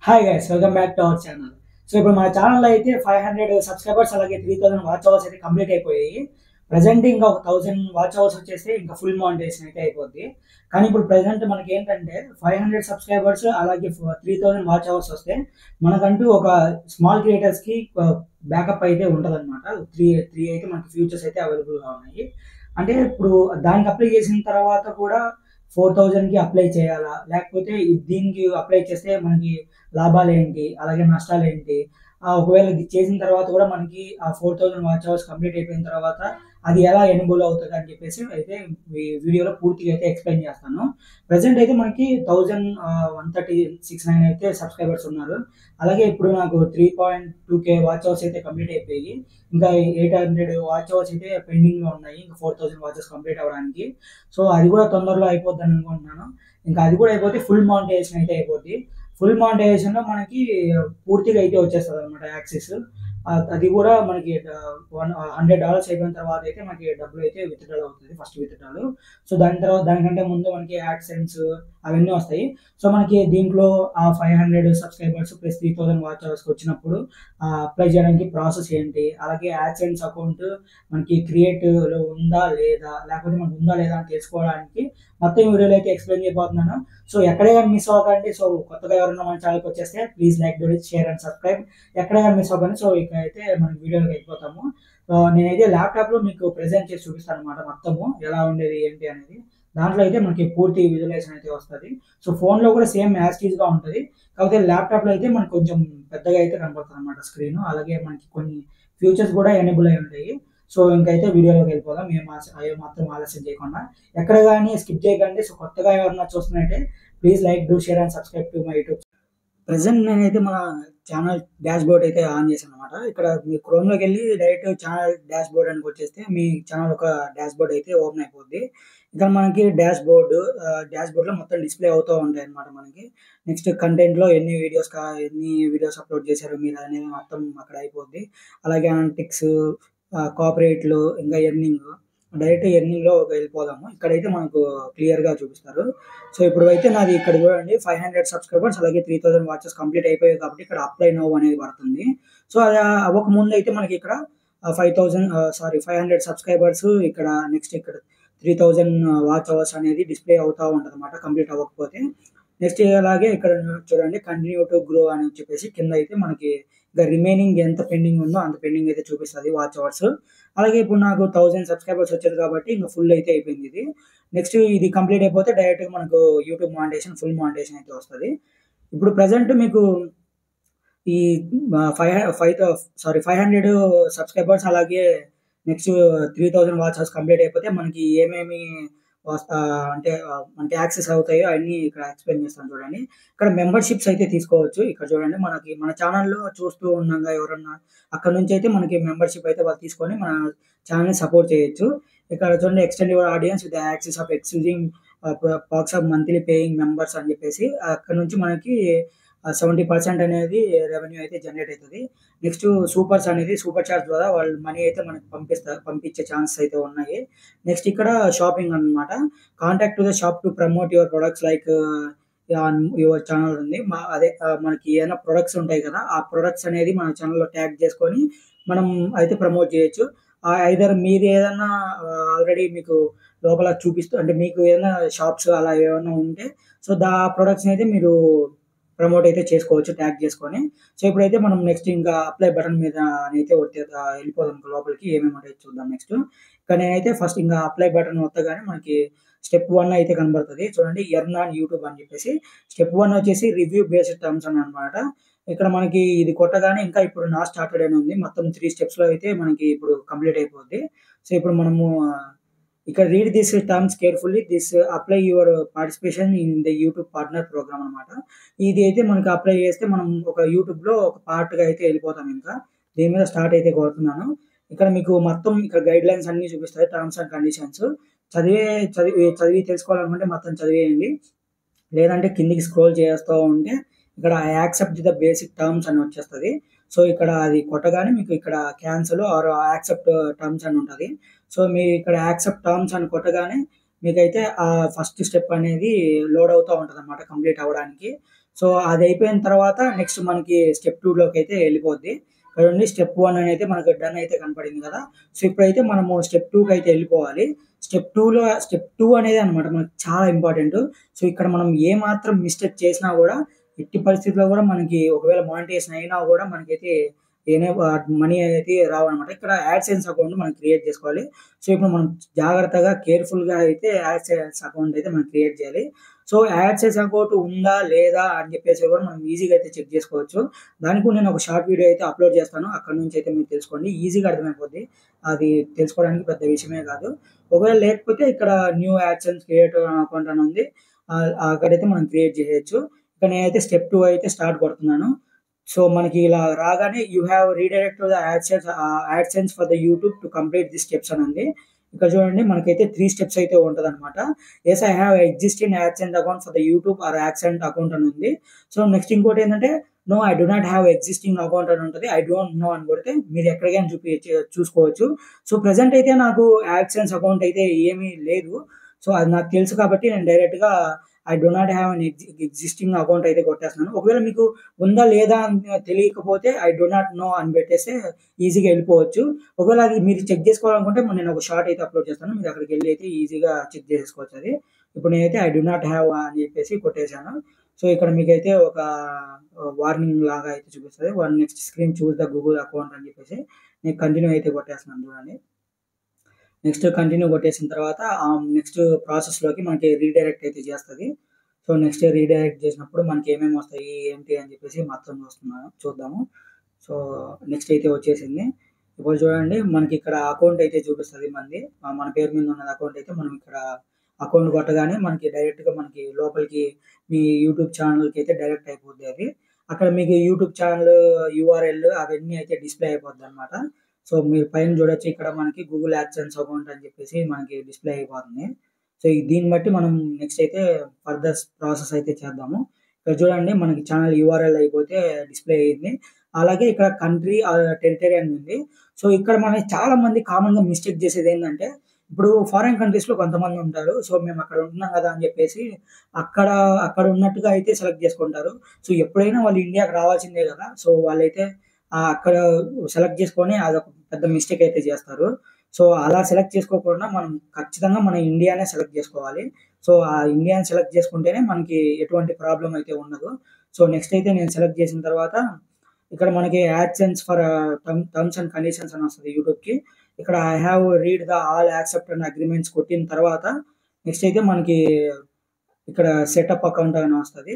Hi guys welcome back to our channel. So ఇప్పుడు మన channel అయితే 500 సబ్స్క్రైబర్స్ అలాగే 3000 వాచ్ అవర్స్ అయితే కంప్లీట్ అయిపోయాయి. ప్రెజెంట్ ఇంకా ఒక 1000 వాచ్ అవర్స్ వచ్చేస్తే ఇంకా ఫుల్ మానిటైజేషన్ అయితే అయిపోద్ది. కానీ ఇప్పుడు ప్రెజెంట్ మనకి ఏంటంటే 500 సబ్స్క్రైబర్స్ అలాగే 3000 వాచ్ అవర్స్ వస్తే మనకంటూ ఒక స్మాల్ క్రియేటర్స్‌కి బ్యాకప్ అయితే ఉంటదన్నమాట. 3 అయితే మనకి ఫ్యూచర్స్ అయితే అవైలబుల్‌గా ఉన్నాయి. అంటే ఇప్పుడు దానికి అప్లై చేసిన తర్వాత కూడా 4000కి అప్లై చేయాలా? లేకపోతే దీనికి అప్లై చేస్తే మనకి లాభాలేంటి? అలాగే నష్టాలేంటి? ఒకవేళ ఇది చేసిన తర్వాత కూడా మనకి ఆ 4000 వాచ్ అవర్స్ కంప్లీట్ అయిపోయిన తర్వాత అది ఎలా ఎనేబుల్ అవుతదని చెప్పేసి అయితే ఈ వీడియోలో పూర్తిగా అయితే ఎక్స్‌ప్లెయిన్ చేస్తాను. ప్రెజెంట్ అయితే మనకి 136,9 అయితే సబ్స్క్రైబర్స్ ఉన్నారు. అలాగే ఇప్పుడు నాకు 3.2K వాచ్ అవర్స్ అయితే కంప్లీట్ అయిపోయాయి. ఇంకా 800 వాచ్ అవర్స్ అయితే పెండింగ్‌లో ఉన్నాయి. ఇంకా 4000 వాచెస్ కంప్లీట్ అవ్వడానికి. సో, అది కూడా తొందరలో అయిపోద్దని అనుకుంటున్నాను. ఇంకా అది కూడా అయిపోతే ఫుల్ మానిటైజేషన్ అయితే అయిపోద్ది. ఫుల్ మానిటైజేషన్‌లో మనకి పూర్తిగా అయితే వచ్చేస్తదనమాట యాక్సెస్. అది కూడా మనకి $100 అయిపోయిన తర్వాత అయితే మనకి డబ్బులైతే విత్‌డ్రాల్ అవుతది. First withdrawal. సో, దానికంటే ముందు మనకి యాడ్‌సెన్స్ అవన్నీ వస్తాయి. సో, మనకి దీంట్లో ఆ 500 సబ్స్క్రైబర్స్ ప్లస్ 3000 వాచ్ అవర్స్‌కొచ్చినప్పుడు అప్లై చేయడానికి ప్రాసెస్ ఏంటి? అలాగే యాడ్‌సెన్స్ అకౌంట్ మనకి క్రియేటివ్‌లో ఉందా? లేదా? లేకపోతే మనకు ఉందా? లేదా? అని తెలుసుకోవడానికి మొత్తం ఈ వీడియోలో అయితే ఎక్స్‌ప్లెయిన్ చేయబోతున్నాను. సో, ఎక్కడ గాని మిస్ అవ్వకండి. సో, కొత్తగా ఎవరైనా మన ఛానెల్‌కి వచ్చేస్తే please like, do it, share and subscribe. ఎక్కడ గాని మిస్ అవ్వకండి. సో, ఇక అయితే మనం వీడియోలోకి వెళ్ళిపోతాము. నేనైతే ల్యాప్‌టాప్‌లో మీకు ప్రెజెంట్ చేసి చూపిస్తానన్నమాట మొత్తము. ఎలా ఉండేది ఏంటి అనేది. దాంట్లో అయితే మనకి పూర్తి విజువలైజేషన్ అయితే వస్తది. సో, ఫోన్‌లో కూడా సేమ్ యాజ్ ఇట్ ఈస్‌గా ఉంటది. కాకపోతే ల్యాప్‌టాప్‌లో అయితే మనకు కొంచెం పెద్దగా అయితే కనపడుతదన్నమాట స్క్రీను. అలాగే మనకి కొన్ని ఫీచర్స్ కూడా ఎనేబుల్ అయ్యి ఉంటాయి. సో, ఇంకైతే వీడియోలోకి వెళ్ళిపోదాం. ఏమాత్రం ఆలస్యం చేయకుండా. ఎక్కడ గాని స్కిప్ చేయకండి. సో, కొత్తగా ఎవరైనా చూస్తున్నట్టే please like, do, share and subscribe to my YouTube. Present నేనైతే మన ఛానల్ డాష్‌బోర్డ్ అయితే ఆన్ చేశాననమాట. ఇక్కడ మీ క్రోమ్‌లోకెళ్ళి డైరెక్ట్ ఛానల్ డాష్‌బోర్డ్ అని కొట్టేస్తే మీ ఛానల్ ఒక డాష్‌బోర్డ్ అయితే ఓపెన్ అయిపోద్ది. ఇక్కడ మనకి డాష్‌బోర్డ్‌లో మొత్తం డిస్‌ప్లే అవుతూ ఉంటాయన్నమాట మనకి. నెక్స్ట్ కంటెంట్‌లో ఎన్ని వీడియోస్ అప్‌లోడ్ చేశారు మీరు అనేది మొత్తం అక్కడ అయిపోద్ది. అలాగే అనలిటిక్స్, కాపీరైట్‌లు ఇంకా ఎర్నింగ్. డైరెక్ట్ ఎర్నింగ్‌లో వెళ్ళిపోదాము. ఇక్కడైతే మనకు క్లియర్‌గా చూపిస్తారు. సో, ఇప్పుడైతే నాది ఇక్కడ చూడండి 500 సబ్స్క్రైబర్స్ అలాగే 3000 వాచెస్ కంప్లీట్ అయిపోయాయి కాబట్టి ఇక్కడ అప్లై నౌ అనేది పడుతుంది. సో, అది అవ్వకముందు అయితే మనకి ఇక్కడ 500 సబ్స్క్రైబర్స్ ఇక్కడ నెక్స్ట్ ఇక్కడ 3000 వాచ్ అవర్స్ అనేది డిస్‌ప్లే అవుతా ఉంటదన్నమాట కంప్లీట్ అవ్వకపోతే. నెక్స్ట్ అలాగే ఇక్కడ చూడండి కంటిన్యూ టు గ్రో అని చెప్పేసి కింద అయితే మనకి ఇంకా రిమైనింగ్ ఎంత పెండింగ్ ఉందో అంత పెండింగ్ అయితే చూపిస్తది వాచ్ అవర్స్. అలాగే ఇప్పుడు నాకు 1000 సబ్స్క్రైబర్స్ వచ్చారు కాబట్టి ఇంక ఫుల్ అయితే అయిపోయింది ఇది. నెక్స్ట్ ఇది కంప్లీట్ అయిపోతే డైరెక్ట్‌గా మనకు యూట్యూబ్ మానిటైజేషన్, ఫుల్ మానిటైజేషన్ అయితే వస్తది. ఇప్పుడు ప్రెజెంట్ మీకు ఈ ఆహ్, ఫైవ్ ఫైవ్ థౌ 500 సబ్స్క్రైబర్స్ అలాగే నెక్స్ట్ 3000 వాచ్ అవర్స్ కంప్లీట్ అయిపోతే మనకి ఏమేమి అంటే మనకి యాక్సెస్ అవుతాయో అయన్నీ ఇక్కడ ఎక్స్‌ప్లెయిన్ చేస్తాను చూడండి. ఇక్కడ మెంబర్‌షిప్స్ అయితే తీసుకోవచ్చు. ఇక్కడ చూడండి మన ఛానెల్‌లో చూస్తూ ఉండంగా ఎవరన్నా అక్కడి నుంచి అయితే మనకి మెంబర్‌షిప్ అయితే వాళ్ళు తీసుకొని మన ఛానెల్‌ని సపోర్ట్ చేయొచ్చు. ఇక్కడ చూడండి extend your audience with access of exclusive perks of monthly paying members అని చెప్పేసి అక్కడి నుంచి మనకి 70% అనేది రెవెన్యూ అయితే జనరేట్ అయితది. నెక్స్ట్ సూపర్ చాట్ ద్వారా వాళ్ళు మనీ అయితే మనకు పంపించే ఛాన్సెస్ అయితే ఉన్నాయి. నెక్స్ట్ ఇక్కడ షాపింగ్ అన్నమాట. Contact to the shop to promote your products like on your channel ఉంది. మనకి ఏదైనా ప్రొడక్ట్స్ ఉంటాయి కదా! ఆ ప్రొడక్ట్స్ అనేది మన ఛానెల్‌లో ట్యాగ్ చేసుకొని మనం అయితే ప్రమోట్ చేయొచ్చు. ఐదర్ మీది ఏదన్నా ఆల్రెడీ మీకు లోపల చూపిస్తూ అంటే మీకు ఏదైనా షాప్స్ అలా ఏమన్నా ఉంటే సో, ప్రొడక్ట్స్‌ని అయితే మీరు ప్రమోట్ అయితే చేసుకోవచ్చు ట్యాగ్ చేసుకొని. సో, ఇప్పుడైతే మనం నెక్స్ట్ ఇంకా అప్లై బటన్ మీద అయితే వెళ్ళిపోదాం లోపలికి ఏమేమి ఉంటాయో చూద్దాం నెక్స్ట్. ఇక్కడ నేనైతే ఫస్ట్ ఇంగా అప్లై బటన్ ఒత్తగానే మనకి స్టెప్ 1 అయితే కనబడుతది. చూడండి ఎర్న్ ఆన్ యూట్యూబ్ అని చెప్పేసి. స్టెప్ 1 వచ్చేసి రివ్యూ బేస్డ్ టర్మ్స్ అని అన్నమాట. ఇక్కడ మనకి ఇది కొట్టగానే ఇంకా ఇప్పుడు నాట్ స్టార్టెడ్ అని ఉంది. మొత్తం 3 స్టెప్స్‌లో అయితే మనకి ఇప్పుడు కంప్లీట్ అయిపోద్ది. సో, ఇప్పుడు మనము ఇక్కడ read this terms carefully. Apply your participation in the YouTube partner program అన్నమాట. ఇది అయితే మనకి అప్లై చేస్తే మనం ఒక యూట్యూబ్‌లో ఒక పార్ట్‌గా అయితే వెళ్ళిపోతాం ఇంకా. దీని మీద స్టార్ట్ అయితే కొడుతున్నాను. ఇక్కడ మీకు మొత్తం ఇక్కడ గైడ్‌లైన్స్ అన్నీ చూపిస్తాయి. Terms and conditions. చదివి తెలుసుకోవాలనుకుంటే మొత్తం చదివేయండి. లేదంటే కిందకి స్క్రోల్ చేస్తా ఉంటే ఇక్కడ యాక్సెప్ట్ ద బేసిక్ టర్మ్స్ అని వచ్చేస్తది. సో, ఇక్కడ అది కొట్టగానే మీకు ఇక్కడ క్యాన్సెల్ ఆర్ యాక్సెప్ట్ టర్మ్స్ అని ఉంటది. సో, మీరు ఇక్కడ యాక్సెప్ట్ టర్మ్స్ అని కొట్టగానే మీకైతే ఫస్ట్ స్టెప్ అనేది లోడ్ అవుతా ఉంటదన్నమాట కంప్లీట్ అవ్వడానికి. సో అది అయిపోయిన తర్వాత నెక్స్ట్ మనకి స్టెప్ 2లోకి అయితే వెళ్ళిపోద్ది. చూడండి స్టెప్ 1 అని అయితే మనకు డన్ అయితే కనపడింది కదా! సో ఇప్పుడైతే మనము స్టెప్ 2కి అయితే వెళ్ళిపోవాలి. స్టెప్ 2 అనేది అనమాట మనకు చాలా ఇంపార్టెంట్. సో ఇక్కడ మనం ఏ మాత్రం మిస్టేక్ చేసినా కూడా ఎట్టి పరిస్థితిలో కూడా మనకి ఒకవేళ మానిటైజేషన్ అయినా కూడా మనకైతే మనీ అనేది రావన్నమాట. ఇక్కడ యాడ్సెన్స్ అకౌంట్ మనం క్రియేట్ చేసుకోవాలి. సో ఇప్పుడు మనం జాగ్రత్తగా కేర్‌ఫుల్‌గా అయితే యాడ్సెన్స్ అకౌంట్ అయితే మనం క్రియేట్ చేయాలి. సో యాడ్సెన్స్ అకౌంట్ ఉందా? లేదా? అని చెప్పేసి కూడా మనం ఈజీగా అయితే చెక్ చేసుకోవచ్చు. దానికి కూడా నేను ఒక షార్ట్ వీడియో అయితే అప్‌లోడ్ చేస్తాను. అక్కడి నుంచి అయితే మీరు తెలుసుకోండి. ఈజీగా అర్థమైపోద్ది. అది తెలుసుకోవడానికి పెద్ద విషయమే కాదు. ఒకవేళ లేకపోతే ఇక్కడ న్యూ యాడ్సెన్స్ క్రియేట్ అకౌంట్ అని ఉంది. అక్కడైతే మనం క్రియేట్ చేసేయొచ్చు. ఇక్కడ నేనైతే స్టెప్ 2 అయితే స్టార్ట్ కొడుతున్నాను. సో మనకి ఇలా రాగానే you have redirect the AdSense for the YouTube to complete the steps అని ఉంది. ఇక్కడ చూడండి మనకైతే 3 స్టెప్స్ అయితే ఉంటదనమాట. Yes I have existing AdSense account for the YouTube or AdSense account అని ఉంది. సో నెక్స్ట్ ఇంకోటి ఏంటంటే no I do not have existing account అని ఉంటది. ఐ డోంట్ నో అని కొడితే మీరు ఎక్కడికైనా చూసుకోవచ్చు. సో ప్రెజెంట్ అయితే నాకు యాడ్సెన్స్ అకౌంట్ అయితే ఏమీ లేదు. సో అది నాకు తెలుసు కాబట్టి నేను డైరెక్ట్‌గా I do not have an existing account అయితే కొట్టేస్తున్నాను. ఒకవేళ మీకు ఉందా లేదా అని తెలియకపోతే ఐ డు నాట్ నో అని పెట్టేస్తే ఈజీగా వెళ్ళిపోవచ్చు. ఒకవేళ అది మీరు చెక్ చేసుకోవాలనుకుంటే నేను ఒక షార్ట్ అయితే అప్‌లోడ్ చేస్తాను. మీరు అక్కడికెళ్ళి అయితే ఈజీగా చెక్ చేసేసుకోవచ్చు అది. ఇప్పుడు నేనైతే ఐ డు నాట్ హావ్ అని చెప్పేసి కొట్టేసాను. సో ఇక్కడ మీకైతే ఒక వార్నింగ్ లాగా అయితే చూపిస్తది. Next screen choose the Google account అని చెప్పేసి నేను కంటిన్యూ అయితే కొట్టేస్తున్నాను చూడండి. నెక్స్ట్ కంటిన్యూ కొట్టేసిన తర్వాత నెక్స్ట్ ప్రాసెస్‌లోకి మనకి రీడైరెక్ట్ అయితే చేస్తది. సో నెక్స్ట్ రీడైరెక్ట్ చేసినప్పుడు మనకి ఏమేమి వస్తాయి, ఏంటి అని చెప్పేసి మొత్తం చూద్దాము. సో నెక్స్ట్ అయితే వచ్చేసింది. ఇప్పుడు చూడండి మనకి ఇక్కడ అకౌంట్ అయితే చూపిస్తది మనది. మన పేరు మీద ఉన్న అకౌంట్ అయితే మనం ఇక్కడ అకౌంట్ కొట్టగానే మనకి డైరెక్ట్‌గా మనకి లోపలికి మీ యూట్యూబ్ ఛానెల్‌కి అయితే డైరెక్ట్ అయిపోద్ది అది. అక్కడ మీకు యూట్యూబ్ ఛానెల్ యూఆర్ఎల్ అవన్నీ అయితే డిస్‌ప్లే అయిపోద్దనమాట. సో మీరు పైన చూడొచ్చు ఇక్కడ మనకి గూగుల్ యాడ్సెన్స్ అకౌంట్ అని చెప్పేసి మనకి డిస్‌ప్లే అయిపోతుంది. సో దీన్ని బట్టి మనం నెక్స్ట్ అయితే ఫర్దర్ ప్రాసెస్ అయితే చేద్దాము. ఇక్కడ చూడండి మనకి ఛానెల్ యూఆర్ఎల్ అయిపోతే డిస్‌ప్లే అయింది. అలాగే ఇక్కడ కంట్రీ టెరిటరీ అని ఉంది. సో ఇక్కడ మనకి చాలా మంది కామన్‌గా మిస్టేక్ చేసేదేంటంటే ఇప్పుడు ఫారిన్ కంట్రీస్‌లో కొంతమంది ఉంటారు. సో మేము అక్కడ ఉంటున్నాం కదా! అని చెప్పేసి అక్కడ అక్కడ ఉన్నట్టుగా అయితే సెలెక్ట్ చేసుకుంటారు. సో ఎప్పుడైనా వాళ్ళు ఇండియాకి రావాల్సిందే కదా! సో వాళ్ళైతే అక్కడ సెలెక్ట్ చేసుకొని అదొక పెద్ద మిస్టేక్ అయితే చేస్తారు. సో అలా సెలెక్ట్ చేసుకోకుండా మనం ఖచ్చితంగా మన ఇండియానే సెలెక్ట్ చేసుకోవాలి. సో ఆ ఇండియాని సెలెక్ట్ చేసుకుంటేనే మనకి ఎటువంటి ప్రాబ్లమ్ అయితే ఉండదు. సో నెక్స్ట్ అయితే నేను సెలెక్ట్ చేసిన తర్వాత ఇక్కడ మనకి AdSense for terms and conditions అని వస్తది యూట్యూబ్‌కి. ఇక్కడ I have read the all accept and agreements కొట్టిన తర్వాత నెక్స్ట్ అయితే మనకి ఇక్కడ సెటప్ అకౌంట్ అని వస్తది.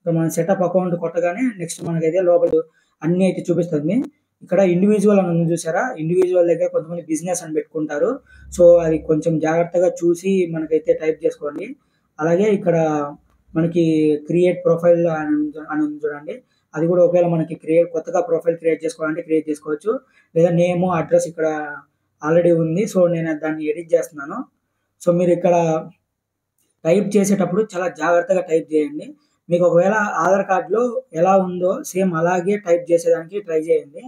సో మనం సెటప్ అకౌంట్ కొట్టగానే నెక్స్ట్ మనకైతే లోపల అన్నీ అయితే చూపిస్తుంది. ఇక్కడ ఇండివిడ్యువల్ అని ఉంది చూసారా? ఇండివిడ్యువల్ దగ్గర కొంతమంది బిజినెస్ అని పెట్టుకుంటారు. సో అది కొంచెం జాగ్రత్తగా చూసి మనకైతే టైప్ చేసుకోండి. అలాగే ఇక్కడ మనకి క్రియేట్ ప్రొఫైల్ అని ఉంది చూడండి. అది కూడా ఒకవేళ మనకి కొత్తగా ప్రొఫైల్ క్రియేట్ చేసుకోవాలంటే క్రియేట్ చేసుకోవచ్చు. లేదా నేము, అడ్రెస్ ఇక్కడ ఆల్రెడీ ఉంది. సో నేను దాన్ని ఎడిట్ చేస్తున్నాను. సో మీరు ఇక్కడ టైప్ చేసేటప్పుడు చాలా జాగ్రత్తగా టైప్ చేయండి. మీకు ఒకవేళ ఆధార్ కార్డ్‌లో ఎలా ఉందో సేమ్ అలాగే టైప్ చేసేదానికి ట్రై చేయండి.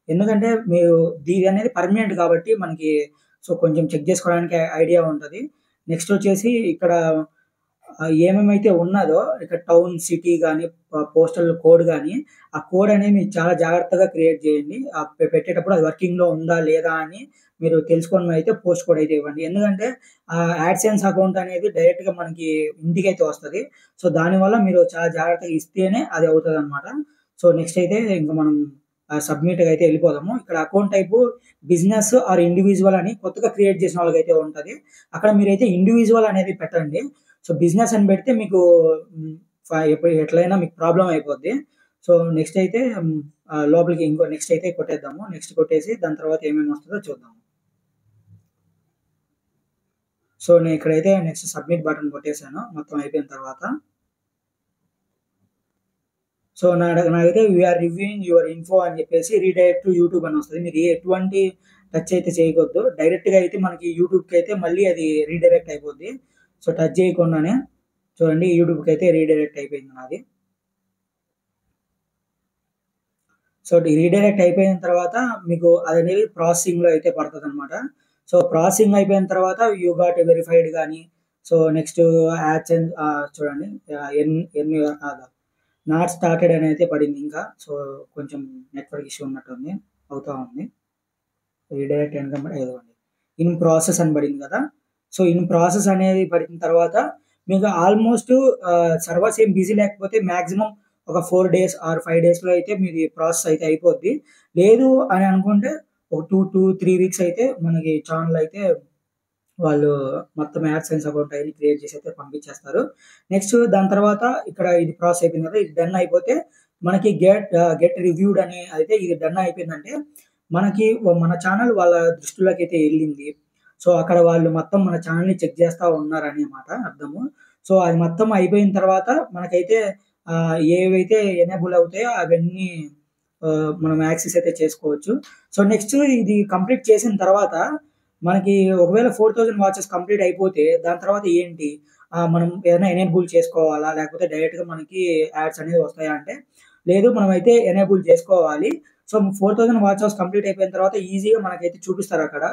ఎందుకంటే మీరు ఇది అనేది పర్మనెంట్ కాబట్టి మనకి సో కొంచెం చెక్ చేసుకోవడానికి ఐడియా ఉంటది. నెక్స్ట్ వచ్చేసి ఇక్కడ ఏమేమైతే ఉన్నదో ఇక్కడ టౌన్, సిటీ గాని, పోస్టల్ కోడ్ గాని, ఆ కోడ్ అనేది మీరు చాలా జాగ్రత్తగా క్రియేట్ చేయండి. పెట్టేటప్పుడు అది వర్కింగ్‌లో ఉందా? లేదా? అని మీరు తెలుసుకొని అయితే పోస్ట్ కోడ్ అయితే ఇవ్వండి. ఎందుకంటే యాడ్సెన్స్ అకౌంట్ అనేది డైరెక్ట్‌గా మనకి ఇంటికైతే వస్తది. సో దానివల్ల మీరు చాలా జాగ్రత్తగా ఇస్తేనే అది అవుతదనమాట. సో నెక్స్ట్ అయితే ఇంక మనం సబ్మిట్‌కి అయితే వెళ్ళిపోదాము. ఇక్కడ account type business are individual అని కొత్తగా క్రియేట్ చేసిన వాళ్ళకైతే ఉంటది. అక్కడ మీరైతే ఇండివిడ్యువల్ అనేది పెట్టండి. సో బిజినెస్ అని పెడితే మీకు ఎట్లైనా మీకు ప్రాబ్లమ్ అయిపోద్ది. సో నెక్స్ట్ అయితే లోపలికి నెక్స్ట్ అయితే కొట్టేద్దాము. నెక్స్ట్ కొట్టేసి దాని తర్వాత ఏమేమి వస్తదో చూద్దాం. సో నేను ఇక్కడైతే నెక్స్ట్ సబ్మిట్ బటన్ కొట్టేసాను మొత్తం అయిపోయిన తర్వాత. సో నాకైతే వీఆర్ రివ్యూయింగ్ యువర్ ఇన్ఫో అని చెప్పేసి రీడైరెక్ట్ టు యూట్యూబ్ అని వస్తది. మీరు ఎటువంటి టచ్ అయితే చేయకూడదు. డైరెక్ట్‌గా అయితే మనకి యూట్యూబ్‌కి అయితే మళ్ళీ అది రీడైరెక్ట్ అయిపోద్ది. సో టచ్ చేయకుండానే చూడండి యూట్యూబ్‌కి అయితే రీడైరెక్ట్ అయిపోయింది నాది. సో రీడైరెక్ట్ అయిపోయిన తర్వాత మీకు అదనేది ప్రాసెసింగ్‌లో అయితే పడతదనమాట. సో ప్రాసెసింగ్ అయిపోయిన తర్వాత యూ గాట్ వెరిఫైడ్ గాని, సో నెక్స్ట్ యాడ్సెన్స్ చూడండి ఎన్ ఎన్ ఆధార్. నాట్ స్టార్టెడ్ అని అయితే పడింది ఇంకా. సో, కొంచెం నెట్వర్క్ ఇష్యూ ఉన్నట్టుంది. అవుతా ఉంది. రీడైరెక్ట్ ఇన్‌కమ్ ఇదిగోండి. ఇన్ ప్రాసెస్ అని పడింది కదా! సో, ఇన్ ప్రాసెస్ అనేది పడిన తర్వాత మీకు ఆల్‌మోస్ట్ సర్వర్స్ ఏం బిజీ లేకపోతే మాక్సిమం ఒక 4 డేస్ ఆర్ 5 డేస్‌లో అయితే మీది ప్రాసెస్ అయితే అయిపోద్ది. లేదు అని అనుకుంటే ఒక 2-3 వీక్స్ అయితే మనకి ఛానెల్ అయితే వాళ్ళు మొత్తం యాడ్‌సెన్స్ అకౌంట్ అయన్నీ క్రియేట్ చేసి అయితే పంపించేస్తారు. నెక్స్ట్ దాని తర్వాత ఇక్కడ ఇది ప్రాసెస్ అయిపోయింది కదా! ఇది డన్ అయిపోతే మనకి గెట్ రివ్యూడ్ అని అయితే ఇది డన్ అయిపోయిందంటే మనకి మన ఛానెల్ వాళ్ళ దృష్టిలోకైతే ఎళ్ళింది. సో, అక్కడ వాళ్ళు మొత్తం మన ఛానెల్‌ని చెక్ చేస్తా ఉన్నారని అర్థము. సో, అది మొత్తం అయిపోయిన తర్వాత మనకైతే ఏవైతే ఎనేబుల్ అవుతాయో అవన్నీ మనం యాక్సెస్ అయితే చేసుకోవచ్చు. సో, నెక్స్ట్ ఇది కంప్లీట్ చేసిన తర్వాత మనకి ఒకవేళ 4000 వాచెస్ కంప్లీట్ అయిపోతే దాని తర్వాత ఏంటి? మనం ఏదైనా ఎనేబుల్ చేసుకోవాలా? లేకపోతే డైరెక్ట్‌గా మనకి యాడ్స్ అనేవి వస్తాయా అంటే, లేదు మనమైతే ఎనేబుల్ చేసుకోవాలి. సో, 4000 వాచ్ అవర్స్ కంప్లీట్ అయిపోయిన తర్వాత ఈజీగా మనకైతే చూపిస్తారక్కడ.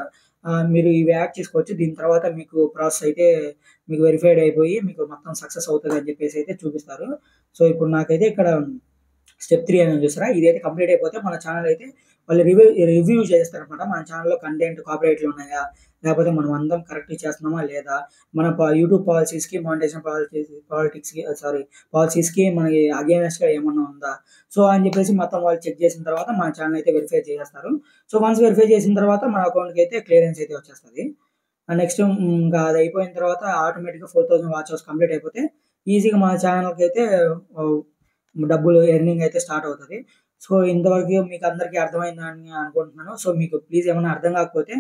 మీరు ఇవి యాడ్ చేసుకోవచ్చు. దీని తర్వాత మీకు ప్రాసెస్ అయితే మీకు వెరిఫైడ్ అయిపోయి మీకు మొత్తం సక్సెస్ అవుతదని చెప్పేసి అయితే చూపిస్తారు. సో, ఇప్పుడు నాకైతే ఇక్కడ స్టెప్ 3 అని ఉంది చూసారా? ఇదైతే కంప్లీట్ అయిపోతే మన ఛానెల్ అయితే వాళ్ళు రివ్యూ చేస్తారనమాట. మన ఛానెల్‌లో కంటెంట్ కాపీరైట్‌లు ఉన్నాయా? లేకపోతే మనం అందరం కరెక్ట్‌గా చేస్తున్నామా లేదా? మన యూట్యూబ్ పాలిసీస్‌కి, మానిటైజేషన్ పాలిసీస్‌కి మనకి అగైనెస్ట్‌గా ఏమన్నా ఉందా? సో, అని చెప్పేసి మొత్తం వాళ్ళు చెక్ చేసిన తర్వాత మన ఛానెల్ అయితే వెరిఫై చేసేస్తారు. సో, వన్స్ వెరిఫై చేసిన తర్వాత మన అకౌంట్‌కి అయితే క్లియరెన్స్ అయితే వచ్చేస్తది. నెక్స్ట్ ఇంకా అది అయిపోయిన తర్వాత ఆటోమేటిక్‌గా 4000 వాచ్ అవర్స్ కంప్లీట్ అయిపోతే ఈజీగా మన ఛానెల్‌కి అయితే ఆహ్, డబ్బులు ఎర్నింగ్ అయితే స్టార్ట్ అవుతది. సో, ఇంతవరకు మీకు అందరికీ అర్థమైందని అనుకుంటున్నాను. సో, మీకు ప్లీజ్ ఏమన్నా అర్థం కాకపోతే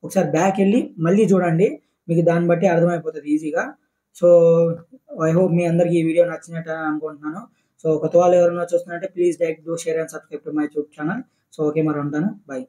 ఒకసారి బ్యాకెళ్ళి మళ్ళీ చూడండి. మీకు దాన్ని బట్టి అర్థమైపోతది ఈజీగా. సో, ఐ హోప్ మీ అందరికి ఈ వీడియో నచ్చినట్టు అనుకుంటున్నాను. సో, కొత్త వాళ్ళు ఎవరైనా చూస్తున్నట్టే please like, do, share and subscribe to my YouTube channel. So, okay మరి ఉంటాను. బై.